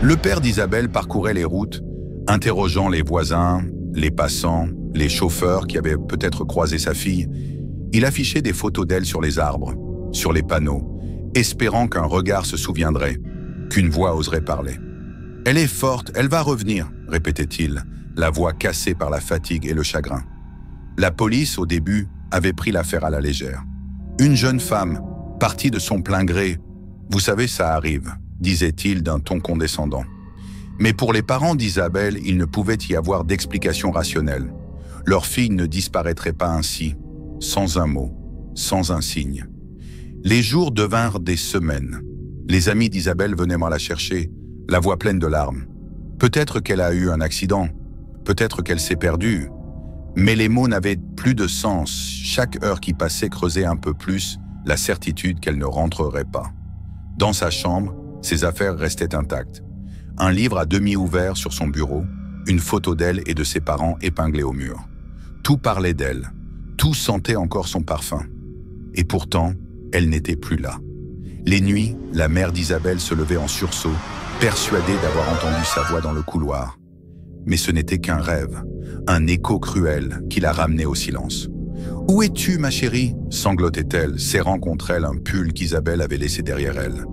Le père d'Isabelle parcourait les routes, interrogeant les voisins, les passants, les chauffeurs qui avaient peut-être croisé sa fille. Il affichait des photos d'elle sur les arbres, sur les panneaux, espérant qu'un regard se souviendrait, qu'une voix oserait parler. « Elle est forte, elle va revenir », répétait-il, la voix cassée par la fatigue et le chagrin. La police, au début, avait pris l'affaire à la légère. Une jeune femme, partie de son plein gré, « Vous savez, ça arrive », disait-il d'un ton condescendant. Mais pour les parents d'Isabelle, il ne pouvait y avoir d'explication rationnelle. Leur fille ne disparaîtrait pas ainsi, sans un mot, sans un signe. Les jours devinrent des semaines. Les amis d'Isabelle venaient la chercher, la voix pleine de larmes. Peut-être qu'elle a eu un accident, peut-être qu'elle s'est perdue. Mais les mots n'avaient plus de sens. Chaque heure qui passait creusait un peu plus la certitude qu'elle ne rentrerait pas. Dans sa chambre, ses affaires restaient intactes. Un livre à demi ouvert sur son bureau, une photo d'elle et de ses parents épinglée au mur. Tout parlait d'elle, tout sentait encore son parfum. Et pourtant, elle n'était plus là. Les nuits, la mère d'Isabelle se levait en sursaut, persuadée d'avoir entendu sa voix dans le couloir. Mais ce n'était qu'un rêve, un écho cruel qui la ramenait au silence. « Où es-tu, ma chérie ?» sanglotait-elle, serrant contre elle un pull qu'Isabelle avait laissé derrière elle.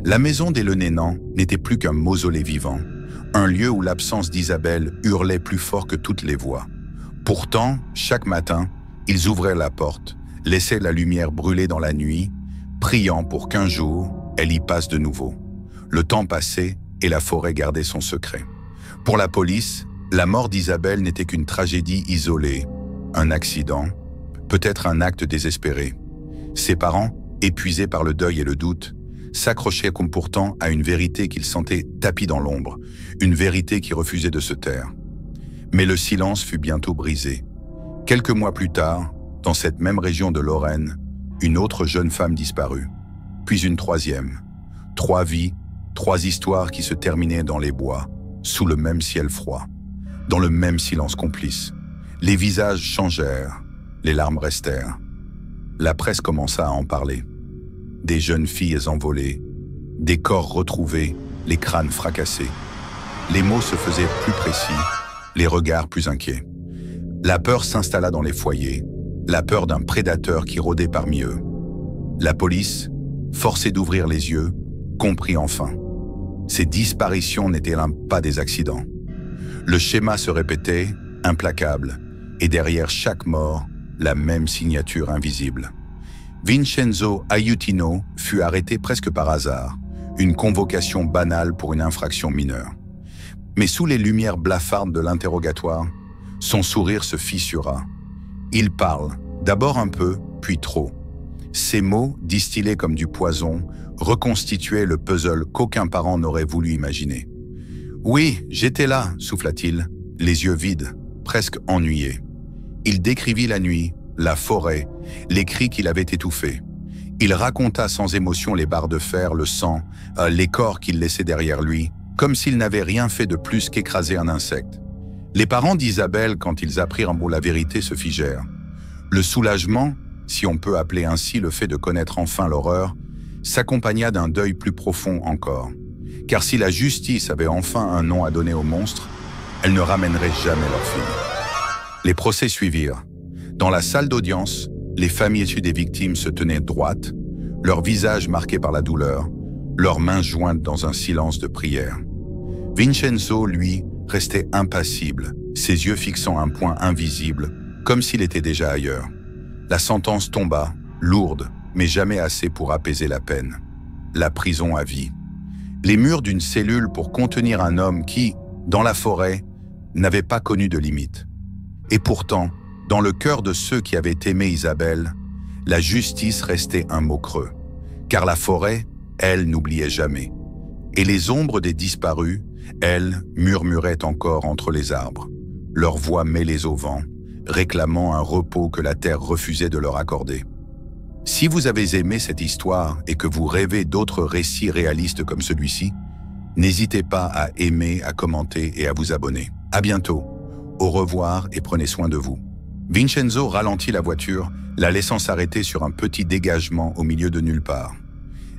La maison des Lenénan n'était plus qu'un mausolée vivant, un lieu où l'absence d'Isabelle hurlait plus fort que toutes les voix. Pourtant, chaque matin, ils ouvraient la porte, laissaient la lumière brûler dans la nuit, priant pour qu'un jour, elle y passe de nouveau. Le temps passait et la forêt gardait son secret. Pour la police, la mort d'Isabelle n'était qu'une tragédie isolée, un accident, peut-être un acte désespéré. Ses parents, épuisés par le deuil et le doute, s'accrochaient comme pourtant à une vérité qu'ils sentaient tapie dans l'ombre, une vérité qui refusait de se taire. Mais le silence fut bientôt brisé. Quelques mois plus tard, dans cette même région de Lorraine, une autre jeune femme disparut, puis une troisième. 3 vies, 3 histoires qui se terminaient dans les bois, sous le même ciel froid, dans le même silence complice. Les visages changèrent, les larmes restèrent. La presse commença à en parler. Des jeunes filles envolées, des corps retrouvés, les crânes fracassés. Les mots se faisaient plus précis, les regards plus inquiets. La peur s'installa dans les foyers, la peur d'un prédateur qui rôdait parmi eux. La police, forcée d'ouvrir les yeux, comprit enfin. Ces disparitions n'étaient pas des accidents. Le schéma se répétait, implacable, et derrière chaque mort, la même signature invisible. Vincenzo Aiutino fut arrêté presque par hasard, une convocation banale pour une infraction mineure. Mais sous les lumières blafardes de l'interrogatoire, son sourire se fissura. Il parle, d'abord un peu, puis trop. Ces mots, distillés comme du poison, reconstituaient le puzzle qu'aucun parent n'aurait voulu imaginer. « Oui, j'étais là », souffla-t-il, les yeux vides, presque ennuyé. Il décrivit la nuit, la forêt, les cris qu'il avait étouffés. Il raconta sans émotion les barres de fer, le sang, les corps qu'il laissait derrière lui, comme s'il n'avait rien fait de plus qu'écraser un insecte. Les parents d'Isabelle, quand ils apprirent la vérité, se figèrent. Le soulagement, si on peut appeler ainsi le fait de connaître enfin l'horreur, s'accompagna d'un deuil plus profond encore. Car si la justice avait enfin un nom à donner aux monstres, elle ne ramènerait jamais leur fille. Les procès suivirent. Dans la salle d'audience, les familles issues des victimes se tenaient droites, leurs visages marqués par la douleur, leurs mains jointes dans un silence de prière. Vincenzo, lui, restait impassible, ses yeux fixant un point invisible, comme s'il était déjà ailleurs. La sentence tomba, lourde, mais jamais assez pour apaiser la peine. La prison à vie. Les murs d'une cellule pour contenir un homme qui, dans la forêt, n'avait pas connu de limite. Et pourtant, dans le cœur de ceux qui avaient aimé Isabelle, la justice restait un mot creux. Car la forêt, elle, n'oubliait jamais. Et les ombres des disparus, elles, murmuraient encore entre les arbres, leurs voix mêlées au vent, réclamant un repos que la terre refusait de leur accorder. Si vous avez aimé cette histoire et que vous rêvez d'autres récits réalistes comme celui-ci, n'hésitez pas à aimer, à commenter et à vous abonner. À bientôt. Au revoir et prenez soin de vous. Vincenzo ralentit la voiture, la laissant s'arrêter sur un petit dégagement au milieu de nulle part.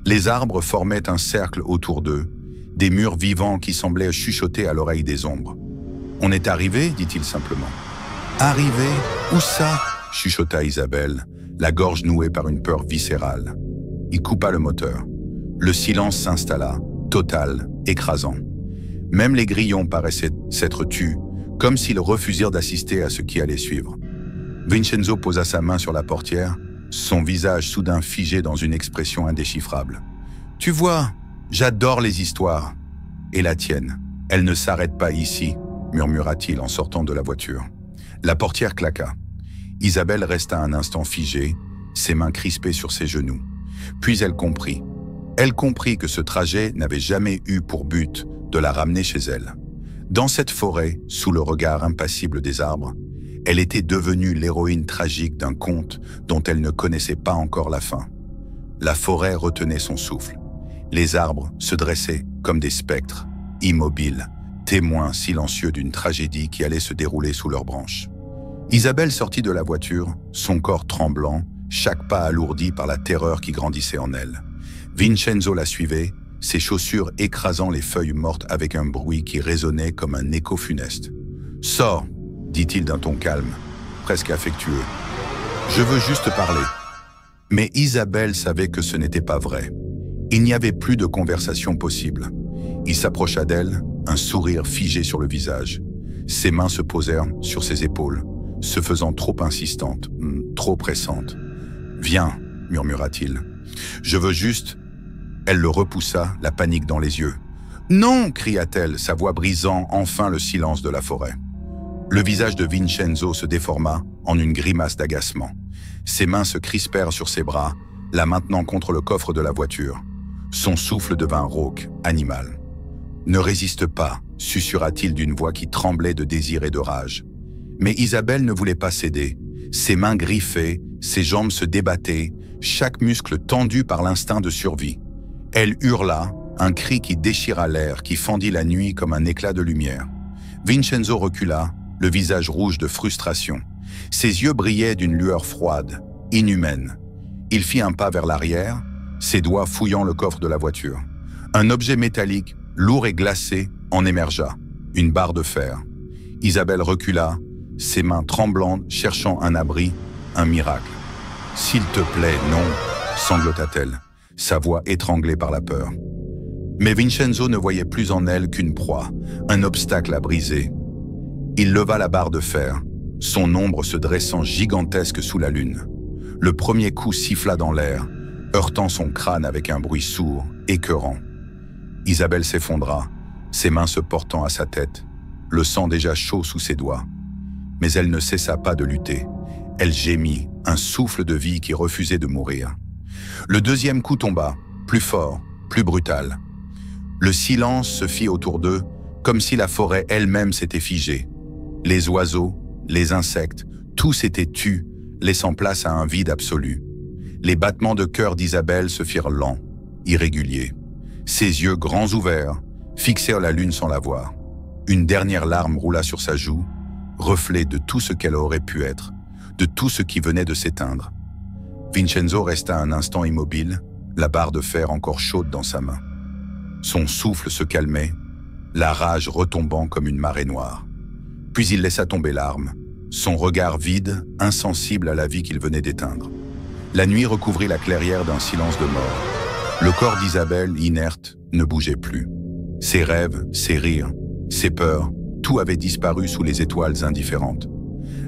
Les arbres formaient un cercle autour d'eux, des murs vivants qui semblaient chuchoter à l'oreille des ombres. « On est arrivé » dit-il simplement. « Arrivé? Où ça » chuchota Isabelle, la gorge nouée par une peur viscérale. Il coupa le moteur. Le silence s'installa, total, écrasant. Même les grillons paraissaient s'être tus, comme s'ils refusèrent d'assister à ce qui allait suivre. Vincenzo posa sa main sur la portière, son visage soudain figé dans une expression indéchiffrable. « Tu vois, j'adore les histoires. Et la tienne, elle ne s'arrête pas ici, » murmura-t-il en sortant de la voiture. La portière claqua. Isabelle resta un instant figée, ses mains crispées sur ses genoux. Puis elle comprit. Elle comprit que ce trajet n'avait jamais eu pour but de la ramener chez elle. Dans cette forêt, sous le regard impassible des arbres, elle était devenue l'héroïne tragique d'un conte dont elle ne connaissait pas encore la fin. La forêt retenait son souffle. Les arbres se dressaient comme des spectres, immobiles, témoins silencieux d'une tragédie qui allait se dérouler sous leurs branches. Isabelle sortit de la voiture, son corps tremblant, chaque pas alourdi par la terreur qui grandissait en elle. Vincenzo la suivait, ses chaussures écrasant les feuilles mortes avec un bruit qui résonnait comme un écho funeste. « Sors !» dit-il d'un ton calme, presque affectueux. « Je veux juste parler. » Mais Isabelle savait que ce n'était pas vrai. Il n'y avait plus de conversation possible. Il s'approcha d'elle, un sourire figé sur le visage. Ses mains se posèrent sur ses épaules, se faisant trop insistante, trop pressante. « Viens !» murmura-t-il. « Je veux juste... » Elle le repoussa, la panique dans les yeux. « Non !» cria-t-elle, sa voix brisant enfin le silence de la forêt. Le visage de Vincenzo se déforma en une grimace d'agacement. Ses mains se crispèrent sur ses bras, la maintenant contre le coffre de la voiture. Son souffle devint rauque, animal. « Ne résiste pas !» susurra-t-il d'une voix qui tremblait de désir et de rage. Mais Isabelle ne voulait pas céder. Ses mains griffaient, ses jambes se débattaient, chaque muscle tendu par l'instinct de survie. Elle hurla, un cri qui déchira l'air, qui fendit la nuit comme un éclat de lumière. Vincenzo recula, le visage rouge de frustration. Ses yeux brillaient d'une lueur froide, inhumaine. Il fit un pas vers l'arrière, ses doigts fouillant le coffre de la voiture. Un objet métallique, lourd et glacé, en émergea, une barre de fer. Isabelle recula, ses mains tremblantes, cherchant un abri, un miracle. « S'il te plaît, non !» sanglota-t-elle, sa voix étranglée par la peur. Mais Vincenzo ne voyait plus en elle qu'une proie, un obstacle à briser. Il leva la barre de fer, son ombre se dressant gigantesque sous la lune. Le premier coup siffla dans l'air, heurtant son crâne avec un bruit sourd, écœurant. Isabelle s'effondra, ses mains se portant à sa tête, le sang déjà chaud sous ses doigts. Mais elle ne cessa pas de lutter. Elle gémit, un souffle de vie qui refusait de mourir. Le deuxième coup tomba, plus fort, plus brutal. Le silence se fit autour d'eux, comme si la forêt elle-même s'était figée. Les oiseaux, les insectes, tout s'était tu, laissant place à un vide absolu. Les battements de cœur d'Isabelle se firent lents, irréguliers. Ses yeux grands ouverts fixèrent la lune sans la voir. Une dernière larme roula sur sa joue, reflet de tout ce qu'elle aurait pu être, de tout ce qui venait de s'éteindre. Vincenzo resta un instant immobile, la barre de fer encore chaude dans sa main. Son souffle se calmait, la rage retombant comme une marée noire. Puis il laissa tomber l'arme, son regard vide, insensible à la vie qu'il venait d'éteindre. La nuit recouvrit la clairière d'un silence de mort. Le corps d'Isabelle, inerte, ne bougeait plus. Ses rêves, ses rires, ses peurs, tout avait disparu sous les étoiles indifférentes.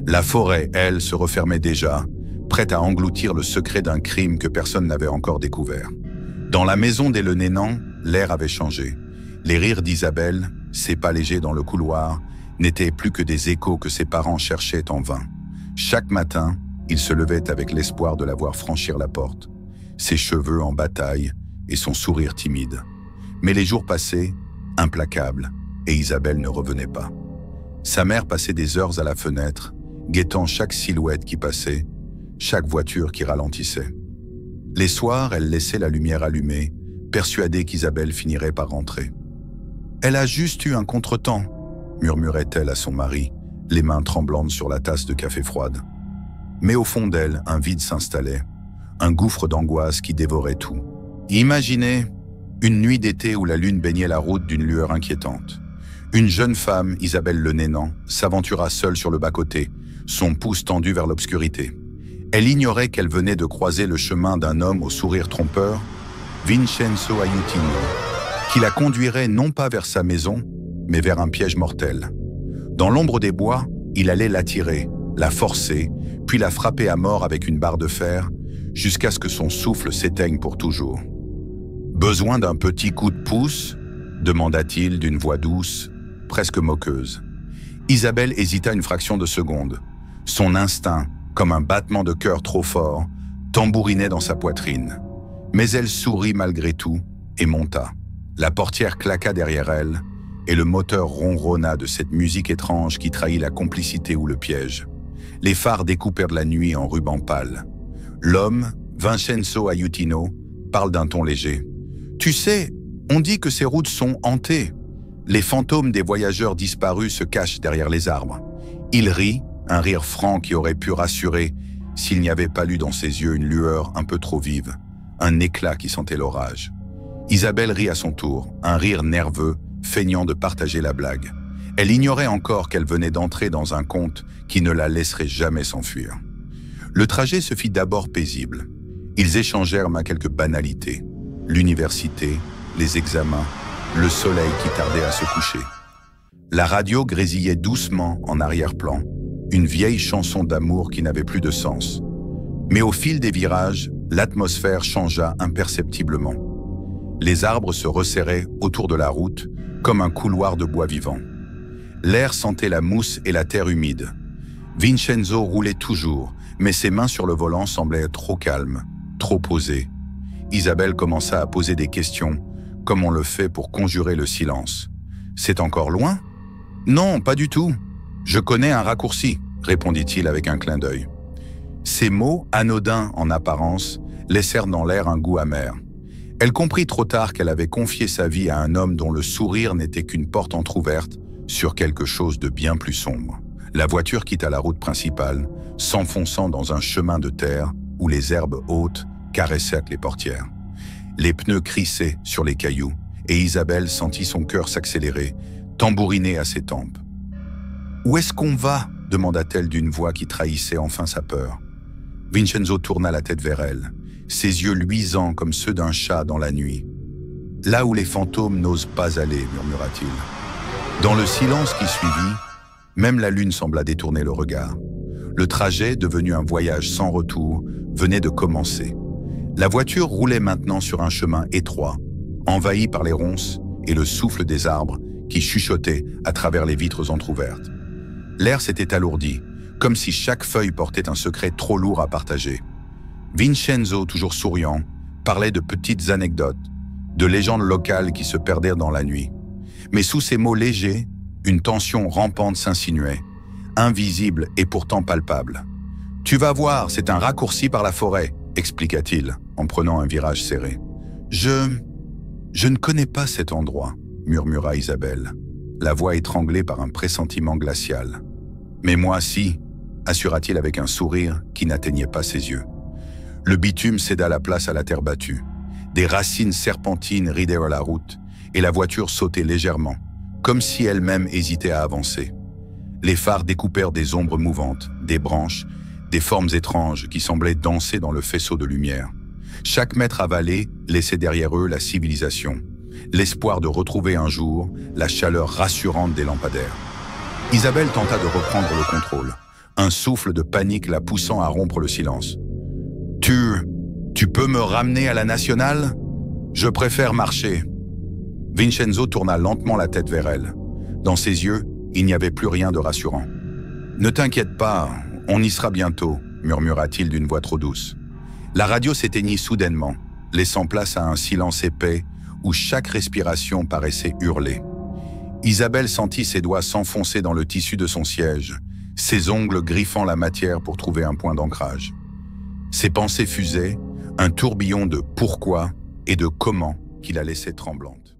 La forêt, elle, se refermait déjà, prête à engloutir le secret d'un crime que personne n'avait encore découvert. Dans la maison des Lenénans, l'air avait changé. Les rires d'Isabelle, ses pas légers dans le couloir, n'étaient plus que des échos que ses parents cherchaient en vain. Chaque matin, il se levait avec l'espoir de la voir franchir la porte, ses cheveux en bataille et son sourire timide. Mais les jours passaient, implacables, et Isabelle ne revenait pas. Sa mère passait des heures à la fenêtre, guettant chaque silhouette qui passait, chaque voiture qui ralentissait. Les soirs, elle laissait la lumière allumée, persuadée qu'Isabelle finirait par rentrer. « Elle a juste eu un contretemps », murmurait-elle à son mari, les mains tremblantes sur la tasse de café froide. Mais au fond d'elle, un vide s'installait, un gouffre d'angoisse qui dévorait tout. « Imaginez » Une nuit d'été où la lune baignait la route d'une lueur inquiétante. Une jeune femme, Isabelle Le Nénan, s'aventura seule sur le bas-côté, son pouce tendu vers l'obscurité. Elle ignorait qu'elle venait de croiser le chemin d'un homme au sourire trompeur, Vincenzo Aiutino, qui la conduirait non pas vers sa maison, mais vers un piège mortel. Dans l'ombre des bois, il allait l'attirer, la forcer, puis la frapper à mort avec une barre de fer, jusqu'à ce que son souffle s'éteigne pour toujours. « Besoin d'un petit coup de pouce ?» demanda-t-il d'une voix douce, presque moqueuse. Isabelle hésita une fraction de seconde. Son instinct, comme un battement de cœur trop fort, tambourinait dans sa poitrine. Mais elle sourit malgré tout et monta. La portière claqua derrière elle, et le moteur ronronna de cette musique étrange qui trahit la complicité ou le piège. Les phares découpèrent de la nuit en rubans pâles. L'homme, Vincenzo Aiutino, parle d'un ton léger. « Tu sais, on dit que ces routes sont hantées. Les fantômes des voyageurs disparus se cachent derrière les arbres. » Il rit, un rire franc qui aurait pu rassurer s'il n'y avait pas lu dans ses yeux une lueur un peu trop vive, un éclat qui sentait l'orage. Isabelle rit à son tour, un rire nerveux, feignant de partager la blague. Elle ignorait encore qu'elle venait d'entrer dans un conte qui ne la laisserait jamais s'enfuir. Le trajet se fit d'abord paisible. Ils échangèrent quelques banalités. L'université, les examens, le soleil qui tardait à se coucher. La radio grésillait doucement en arrière-plan, une vieille chanson d'amour qui n'avait plus de sens. Mais au fil des virages, l'atmosphère changea imperceptiblement. Les arbres se resserraient autour de la route, comme un couloir de bois vivant. L'air sentait la mousse et la terre humide. Vincenzo roulait toujours, mais ses mains sur le volant semblaient trop calmes, trop posées. Isabelle commença à poser des questions, comme on le fait pour conjurer le silence. « C'est encore loin ?»« Non, pas du tout. Je connais un raccourci, » répondit-il avec un clin d'œil. Ces mots, anodins en apparence, laissèrent dans l'air un goût amer. Elle comprit trop tard qu'elle avait confié sa vie à un homme dont le sourire n'était qu'une porte entr'ouverte sur quelque chose de bien plus sombre. La voiture quitta la route principale, s'enfonçant dans un chemin de terre où les herbes hautes caressaient les portières. Les pneus crissaient sur les cailloux et Isabelle sentit son cœur s'accélérer, tambouriner à ses tempes. « Où est-ce qu'on va ?» demanda-t-elle d'une voix qui trahissait enfin sa peur. Vincenzo tourna la tête vers elle, ses yeux luisants comme ceux d'un chat dans la nuit. « Là où les fantômes n'osent pas aller, » murmura-t-il. Dans le silence qui suivit, même la lune sembla détourner le regard. Le trajet, devenu un voyage sans retour, venait de commencer. La voiture roulait maintenant sur un chemin étroit, envahi par les ronces et le souffle des arbres qui chuchotaient à travers les vitres entr'ouvertes. L'air s'était alourdi, comme si chaque feuille portait un secret trop lourd à partager. Vincenzo, toujours souriant, parlait de petites anecdotes, de légendes locales qui se perdirent dans la nuit. Mais sous ces mots légers, une tension rampante s'insinuait, invisible et pourtant palpable. « Tu vas voir, c'est un raccourci par la forêt », expliqua-t-il, en prenant un virage serré. « Je ne connais pas cet endroit », murmura Isabelle, la voix étranglée par un pressentiment glacial. « Mais moi, si », assura-t-il avec un sourire qui n'atteignait pas ses yeux. Le bitume céda la place à la terre battue. Des racines serpentines ridèrent la route, et la voiture sautait légèrement, comme si elle-même hésitait à avancer. Les phares découpèrent des ombres mouvantes, des branches, des formes étranges qui semblaient danser dans le faisceau de lumière. Chaque mètre avalé laissait derrière eux la civilisation, l'espoir de retrouver un jour la chaleur rassurante des lampadaires. Isabelle tenta de reprendre le contrôle, un souffle de panique la poussant à rompre le silence. « Tu peux me ramener à la nationale ? Je préfère marcher. » Vincenzo tourna lentement la tête vers elle. Dans ses yeux, il n'y avait plus rien de rassurant. « Ne t'inquiète pas, on y sera bientôt, » murmura-t-il d'une voix trop douce. La radio s'éteignit soudainement, laissant place à un silence épais où chaque respiration paraissait hurler. Isabelle sentit ses doigts s'enfoncer dans le tissu de son siège, ses ongles griffant la matière pour trouver un point d'ancrage. Ses pensées fusaient, un tourbillon de pourquoi et de comment qui la laissait tremblante.